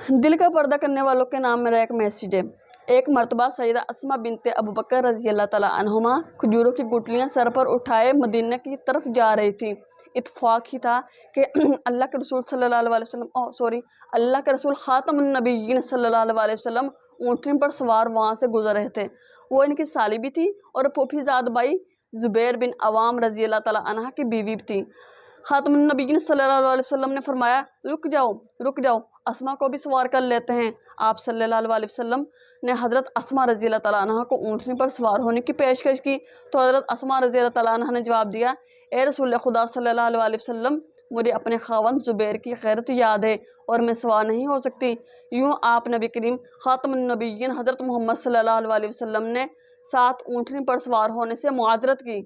दिल का पर्दा करने वालों के नाम मेरा एक मैसेज है। एक मर्तबा सैयदा अस्मा बिनते अबू बकर रज़ी अल्लाह तआला अन्हुमा खजूरों की गुठलियां सर पर उठाए मदीना की तरफ जा रही थी। इत्फाक ही था कि अल्लाह के रसूल सल्लल्लाहु अलैहि वसल्लम अल्लाह के रसूल खातमुन नबिय्यीन सल्लल्लाहु अलैहि वसल्लम ऊँटनी पर सवार वहाँ से गुजर रहे थे। वो इनकी साली भी थी और फूफीजाद भाई जुबैर बिन अवाम रज़ी अल्लाह तआला अन्हा की बीवी भी थी। खातमुन नबिय्यीन सल्लल्लाहु अलैहि वसल्लम ने फरमाया, रुक जाओ, अस्मा को भी सवार कर लेते हैं। आप सल्लल्लाहु अलैहि वसल्लम ने हज़रत अस्मा रज़ी अल्लाह तआला अन्हा को ऊँटनी पर सवार होने की पेशकश की तो हज़रत अस्मा रज़ी अल्लाह तआला अन्हा ने जवाब दिया, ए रसूल खुदा सल्लल्लाहु अलैहि वसल्लम, मुझे अपने खावंद जुबैर की गैरत याद है और मैं सवार नहीं हो सकती। यूँ आप नबी करीम खातमुन नबिय्यीन हज़रत मोहम्मद सल्लल्लाहु अलैहि वसल्लम ने साथ ऊँटनी पर सवार होने से मुआज़रत की।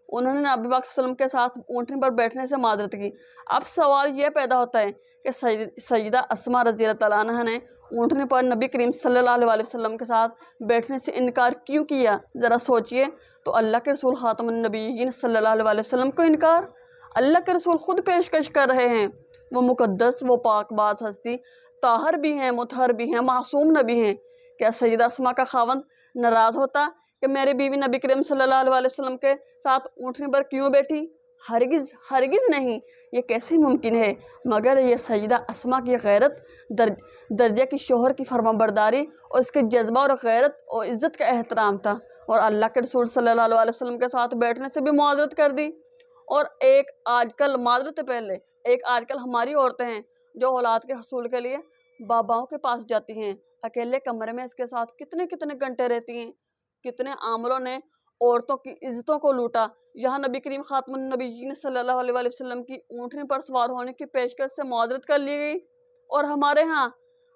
उन्होंने नबी पाक सल्लल्लाहु अलैहि वसल्लम के साथ ऊँटनी पर बैठने से माजरत की। अब सवाल यह पैदा होता है कि सैयदा अस्मा रज़ी अल्लाह तआला अन्हा ने ऊँटनी पर नबी करीम सल्लल्लाहु अलैहि वसल्लम के साथ बैठने से इनकार क्यों किया? ज़रा सोचिए। तो अल्लाह के रसूल खातमुन नबिय्यीन सल्लल्लाहु अलैहि वसल्लम को इनकार? अल्लाह के रसूल खुद पेशकश कर रहे हैं। वो मुकद्दस, वो पाकबाज हस्ती, ताहर भी हैं, मुतहर भी हैं, मासूम नबी हैं। क्या सैयदा अस्मा का खावंद नाराज़ होता कि मेरी बीवी नबी करीम सल्लल्लाहु अलैहि वसल्लम के साथ ऊँटनी पर क्यों बैठी? हरगिज़ नहीं, ये कैसे मुमकिन है? मगर ये सैयदा अस्मा की गैरत, दर्जे की शोहर की फरमाबरदारी और इसके जज्बा और गैरत और इज़्ज़त का एहतराम था, और अल्लाह के रसूल सल्लल्लाहु अलैहि वसल्लम के साथ बैठने से भी मुआज़रत कर दी। और एक आजकल माजरत से पहले एक आजकल हमारी औरतें हैं जो औलाद के हसूल के लिए बाबाओं के पास जाती हैं, अकेले कमरे में इसके साथ कितने कितने घंटे रहती हैं। कितने आमलों ने औरतों की इज्जतों को लूटा। यहाँ नबी करीम खातमुन नबिय्यीन सल्लल्लाहु अलैहि वसल्लम की ऊँटनी पर सवार होने की पेशकश से मुआज़रत कर ली गई, और हमारे यहाँ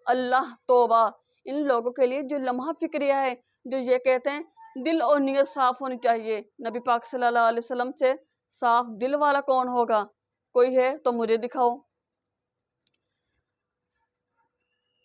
अल्लाह तौबा इन लोगों के लिए जो लम्हा फिक्रिया है, जो ये कहते हैं दिल और नीयत साफ़ होनी चाहिए। नबी पाक सल्लल्लाहु अलैहि वसल्लम से साफ दिल वाला कौन होगा? कोई है तो मुझे दिखाओ।